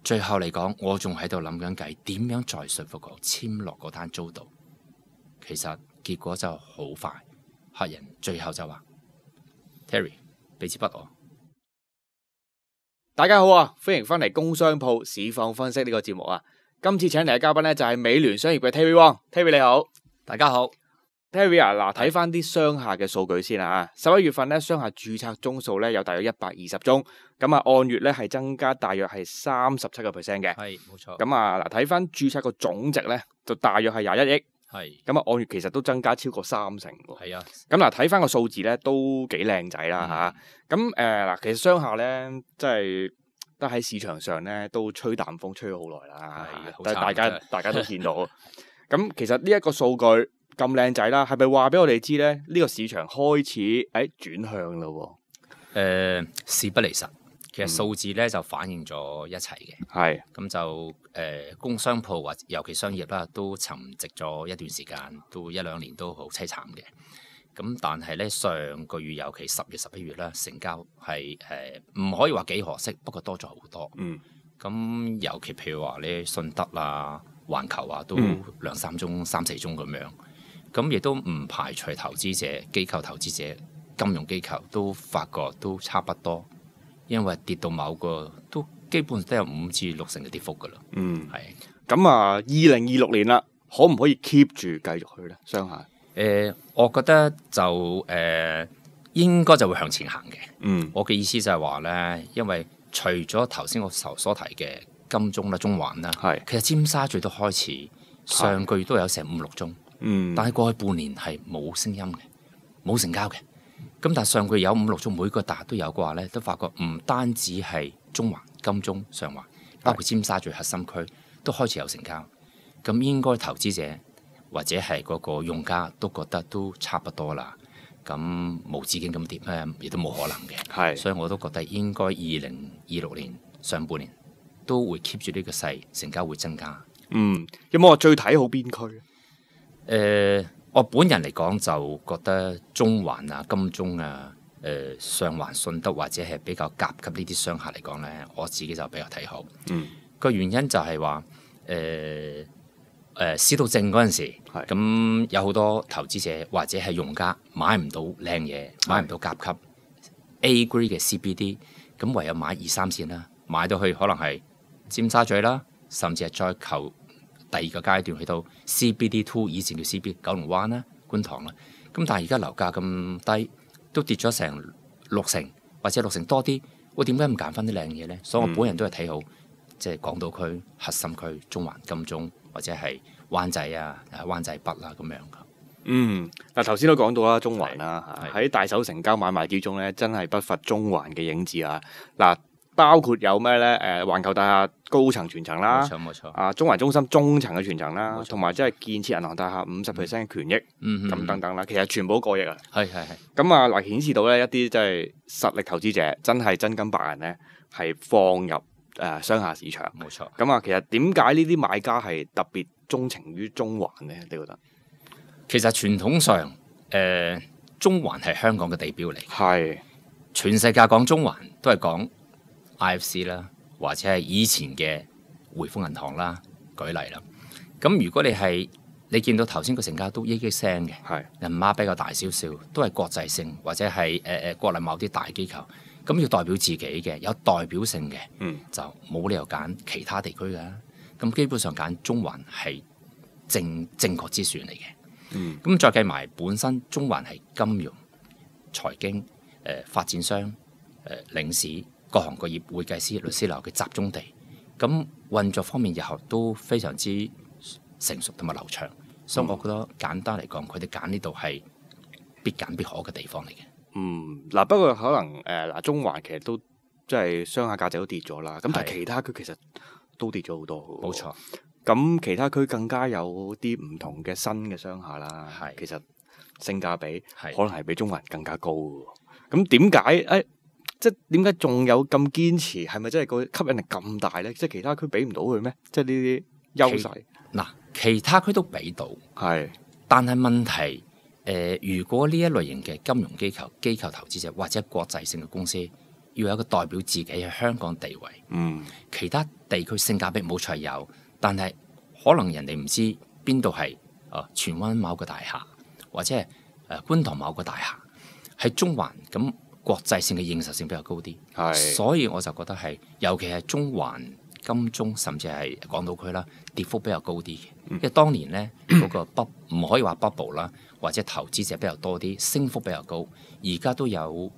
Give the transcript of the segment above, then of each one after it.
最後嚟講，我仲喺度諗緊計點樣再說服佢簽落嗰單租度。其實結果就好快，客人最後就話 Terry 俾支筆我。大家好啊，歡迎翻嚟工商鋪市況分析呢個節目啊。今次請嚟嘅嘉賓咧就係美聯商業嘅 Terry Wong。Terry 你好。大家好。Terry 啊，嗱，睇翻啲商廈嘅數據先啊。11月份咧商廈註冊宗數咧有大約120宗，咁啊按月咧係增加大約係37%嘅。係冇錯。咁啊嗱，睇翻註冊個總值咧就大約係21億。係。咁啊按月其實都增加超過30%喎。係啊。咁嗱睇翻個數字咧都幾靚仔啦嚇。咁嗱其實商廈咧即係得喺市場上咧都吹淡風吹咗好耐啦，但係大家都見到。咁其實呢一個數據咁靚仔啦，係咪話俾我哋知咧？呢個市場開始轉向咯喎。事不離實，其實數字咧就反映咗一切嘅。係。咁就工商鋪或尤其商業啦，都沉寂咗一段時間，都1-2年都好凄慘嘅。咁但係咧上個月尤其10月11月啦，成交係唔可以話幾可惜，不過多咗好多。咁尤其譬如話咧信德啊、環球啊，都2-3宗、3-4宗咁樣。咁亦都唔排除投資者、機構投資者、金融機構都發覺都差不多，因為跌到某個都基本上都有5至6成嘅跌幅噶啦。係。咁啊，2026年啦，可唔可以 keep 住繼續去咧？商廈？我覺得就應該就會向前行嘅。我嘅意思就係話咧，因為除咗頭先我所提嘅金鐘啦、中環啦，其實尖沙咀都開始上個月都有成5-6宗。但係過去半年係冇聲音嘅，冇成交嘅。咁但係上個月有5-6宗，每個達都有嘅話咧，都發覺唔單止係中環、金鐘、上環，包括尖沙咀核心區都開始有成交。咁應該投資者或者係嗰個用家都覺得都差不多啦。咁無止境咁跌咧，亦都冇可能嘅。所以我都覺得應該2026年上半年都會 keep 住呢個勢，成交會增加。有冇話最睇好邊區？我本人嚟講就覺得中環啊、金鐘啊、上環、信德或者係比較甲級呢啲商廈嚟講咧，我自己就比較睇好。個原因就係話市道正嗰陣時，咁有好多投資者或者係用家買唔到靚嘢，買唔到甲級 A grade 嘅 CBD， 咁唯有買2-3線啦，買到去可能係尖沙咀啦，甚至係再求第二個階段去到 CBD2， 以前叫 CBD 九龍灣啦、觀塘啦。咁但係而家樓價咁低，都跌咗成6成或者6成多啲，我點解唔揀翻啲靚嘢咧？所以我本人都係睇好，即係港島區核心區、中環、金鐘或者係灣仔啊、灣仔北啦咁樣。嗱頭先都講到啦，中環啦，喺大手成交買賣之中咧，真係不乏中環嘅影子啊！嗱。包括有咩咧？環球大廈高層全層啦，冇錯。中環中心中層嘅全層啦，同埋即係建設銀行大廈50% 嘅權益，咁等等啦。其實全部過億啊。係。咁啊嗱，顯示到咧一啲即係實力投資者真係真金白銀咧，係放入商廈市場。冇錯。咁啊，其實點解呢啲買家係特別鍾情於中環咧？你覺得？其實傳統上，中環係香港嘅地標嚟。全世界講中環都係講IFC 啦，或者係以前嘅匯豐銀行啦，舉例啦。咁如果你見到頭先個成交都億聲嘅，人碼比較大少少，都係國際性或者係國內某啲大機構，咁要代表自己嘅，有代表性嘅，就冇理由揀其他地區㗎。咁基本上揀中環係正確之選嚟嘅。咁再計埋本身中環係金融、財經、發展商、領事。各行各業、會計師、律師樓嘅集中地，咁運作方面日後都非常之成熟同埋流暢，所以我覺得簡單嚟講，佢哋揀呢度係必揀必可嘅地方嚟嘅。嗱不過可能中環其實都即係商廈價值都跌咗啦，咁但係其他區其實都跌咗好多。冇錯。咁其他區更加有啲唔同嘅新嘅商廈啦，其實性價比可能係比中環更加高嘅。咁點解即係點解仲有咁堅持？係咪真係個吸引力咁大咧？即係其他區俾唔到佢咩？即係呢啲優勢。其他區都俾到，但係問題如果呢一類型嘅金融機構投資者或者國際性嘅公司要有一個代表自己喺香港地位。其他地區性價比冇錯有，但係可能人哋唔知邊度係荃灣某個大廈，或者係觀塘某個大廈，喺中環咁國際性嘅認受性比較高啲。所以我就覺得係，尤其係中環、金鐘甚至係港島區啦，跌幅比較高啲嘅。因為當年咧嗰個唔可以話 bubble 啦，或者投資者比較多啲，升幅比較高。而家都有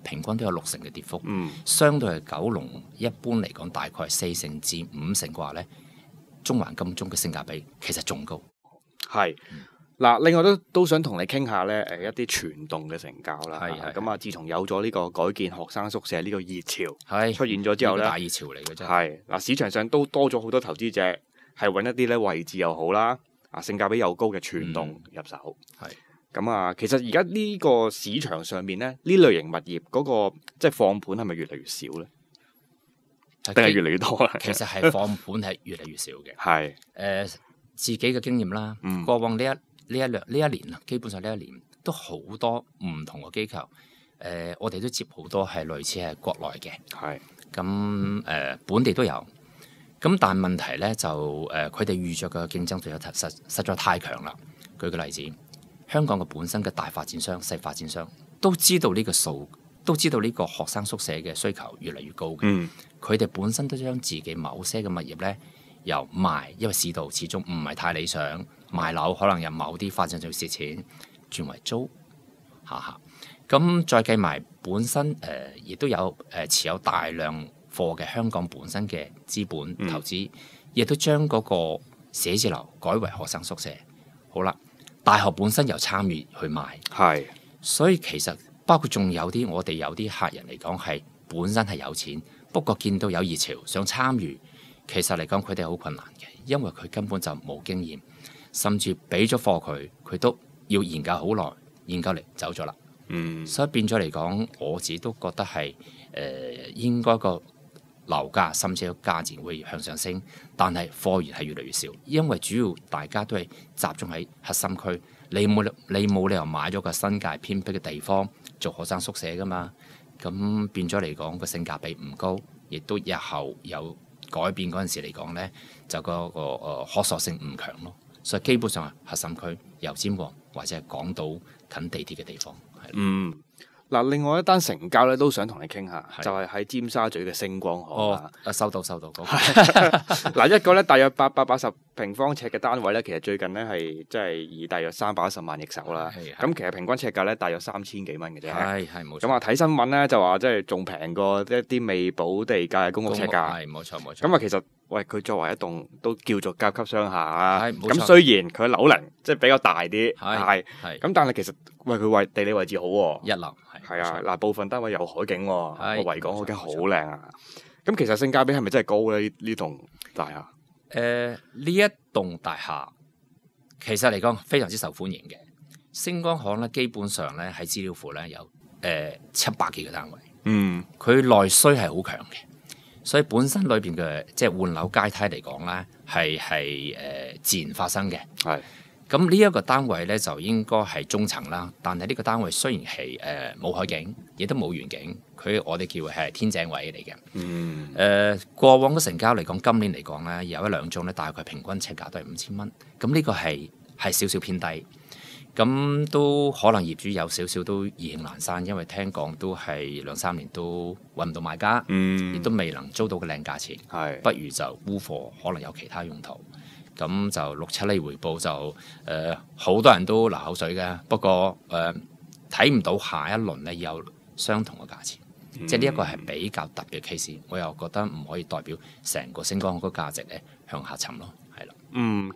平均都有6成嘅跌幅。相對係九龍一般嚟講，大概係4成至5成嘅話咧，中環金鐘嘅性價比其實仲高。係嗱，另外都想同你傾下咧，一啲全棟嘅成交啦。咁啊，自從有咗呢個改建學生宿舍呢個熱潮出現咗之後咧，大熱潮嚟嘅真係嗱，市場上都多咗好多投資者係揾一啲咧位置又好啦，性價比又高嘅全棟入手。咁啊，其實而家呢個市場上面咧，呢類型物業嗰個即係放盤係咪越嚟越少咧？定係越嚟越多啊？其實係放盤係越嚟越少嘅。自己嘅經驗啦，過往呢一年啊，基本上呢一年都好多唔同嘅機構，我哋都接好多係類似係國內嘅，咁本地都有，咁但係問題咧就佢哋遇着嘅競爭對手實在太強啦。舉個例子，香港嘅本身嘅大發展商、細發展商都知道呢個數，都知道呢個學生宿舍嘅需求越嚟越高嘅，佢哋本身都將自己某些嘅物業咧由賣，因為市道始終唔係太理想。賣樓可能有某啲發展商蝕錢，轉為租，咁再計埋本身亦都有持有大量貨嘅香港本身嘅資本投資，亦都將嗰個寫字樓改為學生宿舍。好啦，大學本身又參與去賣，所以其實包括仲有啲我哋有啲客人嚟講係本身係有錢，不過見到有熱潮想參與，其實嚟講佢哋好困難嘅，因為佢根本就冇經驗。甚至俾咗貨佢都要研究好耐，研究嚟走咗啦。所以變咗嚟講，我自己都覺得係應該個樓價甚至個價錢會向上升，但係貨源係越嚟越少，因為主要大家都係集中喺核心區，你冇理由買咗個新界偏僻嘅地方做學生宿舍噶嘛。咁變咗嚟講，個性價比唔高，亦都日後有改變嗰陣時嚟講咧，就個可塑性唔強咯。所以基本上係核心區、油尖旺或者係港島近地鐵嘅地方。嗱，另外一單成交咧，都想同你傾下，就係喺尖沙咀嘅星光行。收到。嗱，一個咧大約880平方尺嘅單位咧，其實最近咧係即係以大約310萬易手啦。咁其實平均尺價咧大約3000幾蚊嘅啫。冇錯。咁啊睇新聞咧就話即係仲平過一啲未補地價嘅公屋尺價。冇錯。咁啊其實佢作為一棟都叫做甲級商廈啊。咁雖然佢樓齡即係比較大啲，咁但係其實佢地理位置好喎。一流。係啊，嗱，部分單位有海景喎，個維港海景好靚啊！咁其實性價比係咪真係高咧？呢棟大廈？呢一棟大廈其實嚟講非常之受歡迎嘅。星光行咧，基本上咧喺資料庫咧有700幾個單位。佢內需係好強嘅，所以本身裏邊嘅即係換樓階梯嚟講咧係自然發生嘅。咁呢一個單位咧就應該係中層啦，但係呢個單位雖然係冇海景，亦都冇遠景，我哋叫係天井位嚟嘅。過往嘅成交嚟講，今年嚟講咧有1-2宗咧，大概平均尺價都係5000蚊。咁呢個係少少偏低，咁都可能業主有少少都意興闌珊，因為聽講都係2-3年都揾唔到買家，亦都未能租到個靚價錢，不如就沽貨，可能有其他用途。咁就6-7厘回報就好多人都流口水嘅，不過睇唔到下一輪咧有相同嘅價錢，即係呢一個係比較特別嘅 case， 我又覺得唔可以代表成個星光嗰個價值咧向下沉咯，係啦。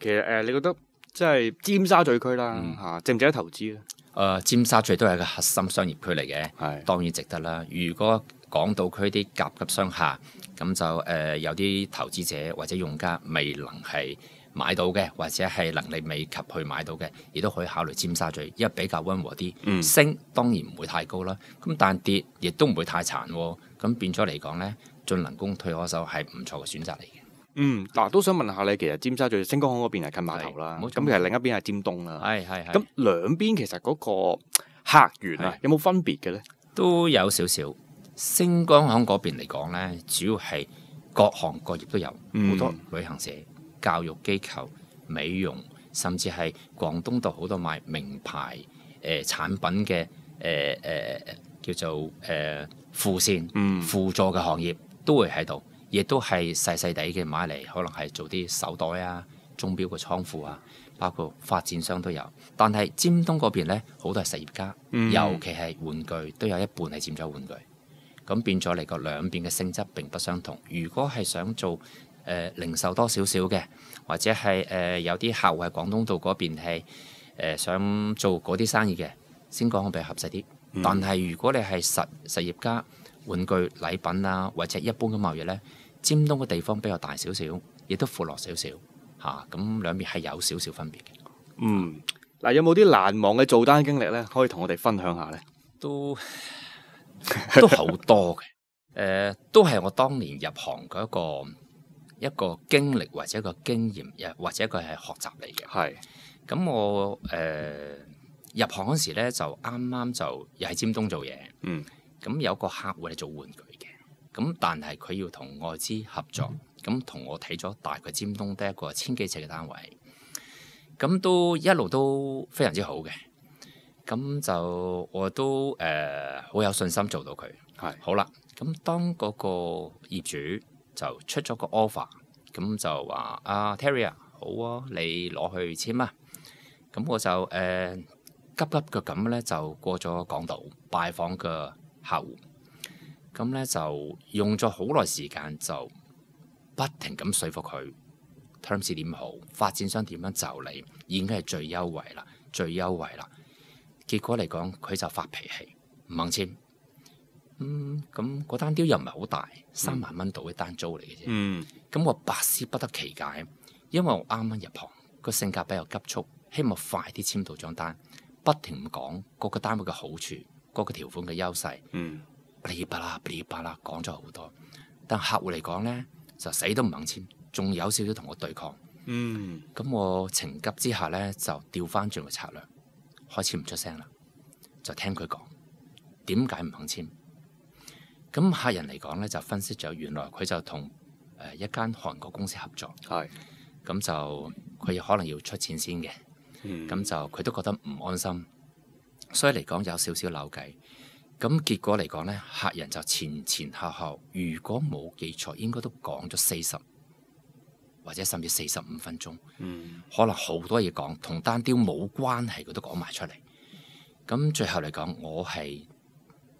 其實你覺得即係尖沙咀區啦值唔值得投資咧？尖沙咀都係個核心商業區嚟嘅，當然值得啦。如果港島區啲甲級商廈，咁就有啲投資者或者用家未能係買到嘅，或者係能力未及去買到嘅，亦都可以考慮尖沙咀，因為比較溫和啲。升當然唔會太高啦，咁但跌亦都唔會太殘喎。咁變咗嚟講咧，進能攻退可守係唔錯嘅選擇嚟嘅。嗱，都想問下你，其實尖沙咀星光行嗰邊係近碼頭啦，咁其實另一邊係尖東啦。咁兩邊其實嗰個客源有冇分別嘅咧？都有少少。星光喺嗰邊嚟講咧，主要係各行各業都有，好多旅行社、教育機構、美容，甚至係廣東度好多賣名牌產品嘅叫做輔線、輔助嘅行業都會喺度，亦都係細細地嘅買嚟，可能係做啲手袋啊、鐘錶嘅倉庫啊，包括發展商都有。但係尖東嗰邊咧，好多係實業家，尤其係玩具都有一半係佔咗玩具。咁變咗嚟個兩邊嘅性質並不相同。如果係想做零售多少少嘅，或者係有啲客戶喺廣東道嗰邊係想做嗰啲生意嘅，先講比較合適啲。但係如果你係實業家、玩具禮品啊，或者一般嘅貿易咧，尖東嘅地方比較大少少，亦都闊落少少嚇。咁兩邊係有少少分別嘅。嗱，有冇啲難忘嘅做單經歷咧？可以同我哋分享下咧？都好多嘅，都係我當年入行嘅一個經歷或者一個經驗，或者一個係學習嚟嘅。係。咁我入行嗰時咧，就啱啱就又喺尖東做嘢。咁有個客戶係做玩具嘅，咁但係佢要同外資合作，咁同我睇咗大概尖東得一個1000幾尺嘅單位，咁都一路都非常之好嘅。咁就我都好有信心做到佢。係。好啦，咁當嗰個業主就出咗個 offer，咁就話Terry 啊，好啊，你攞去簽啊。咁我就急急腳咁咧就過咗港島拜訪個客戶，咁咧就用咗好耐時間，就不停咁說服佢 terms 點好，發展商點樣就你，已經係最優惠啦，最優惠啦。結果嚟講，佢就發脾氣，唔肯簽。咁嗰單雕又唔係好大，3萬蚊度嘅單租嚟嘅啫。咁我百思不得其解，因為我啱啱入行，個性格比較急促，希望快啲簽到張單，不停講嗰個單位嘅好處，嗰個條款嘅優勢。噼里啪啦噼里啪啦講咗好多，但客戶嚟講咧就死都唔肯簽，仲有少少同我對抗。咁我情急之下咧就調翻轉個策略。開始唔出聲啦，就聽佢講點解唔肯簽。咁客人嚟講咧就分析咗，原來佢就同一間韓國公司合作，咁就佢可能要出錢先嘅，咁就佢都覺得唔安心，所以嚟講有少少扭計。咁結果嚟講咧，客人就前後後，如果冇記錯，應該都講咗40或者甚至45分鐘，可能好多嘢講，同單雕冇關係，佢都講埋出嚟。咁最後嚟講，我係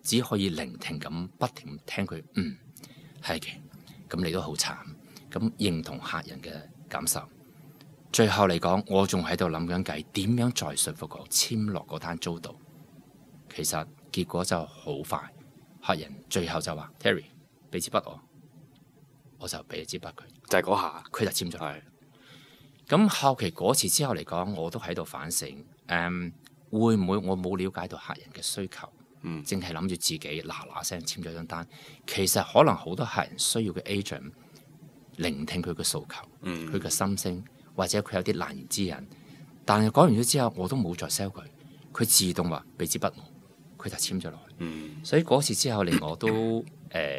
只可以聆聽咁，不停聽佢，係嘅。咁你都好慘，咁認同客人嘅感受。最後嚟講，我仲喺度諗緊計，點樣再說服佢簽落嗰單租度。其實結果就好快，客人最後就話 Terry 俾支筆我就俾支筆佢，就係嗰下，佢就簽咗。係。咁後期嗰次之後嚟講，我都喺度反省，會唔會我冇了解到客人嘅需求，淨係諗住自己嗱聲簽咗張單。其實可能好多客人需要嘅 agent 聆聽佢嘅訴求，佢嘅心聲，或者佢有啲難言之隱。但係講完咗之後，我都冇再 sell 佢，佢自動話俾支筆我，佢就簽咗落去。所以嗰次之後令我都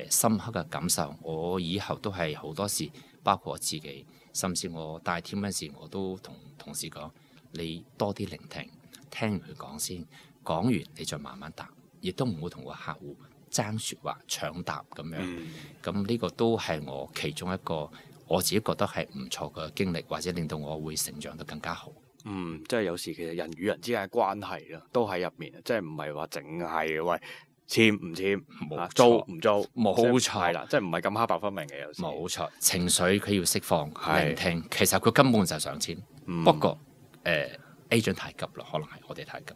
深刻嘅感受，我以後都係好多時，包括我自己，甚至我帶 team 嗰陣時，我都同同事講：你多啲聆聽，聽完佢講先，講完你再慢慢答，亦都唔會同個客戶爭説話、搶答咁樣。咁呢個都係我其中一個我自己覺得係唔錯嘅經歷，或者令到我會成長得更加好。即係有時其實人與人之間嘅關係啦，都喺入面，即係唔係話淨係喂。簽唔簽，租唔租，冇錯，係啦，即係唔係咁黑白分明嘅。有時冇錯，情緒佢要釋放，聆聽。其實佢根本就想簽，不過agent 太急啦，可能係我哋太急。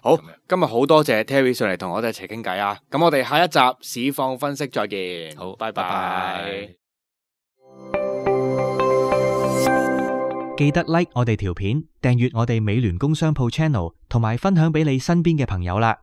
好，今日好多謝 Terry 上嚟同我哋一齊傾偈啊！咁我哋下一集市況分析再見。好，拜拜。記得 like 我哋條片，訂閱我哋美聯工商鋪 channel，同埋分享俾你身邊嘅朋友啦。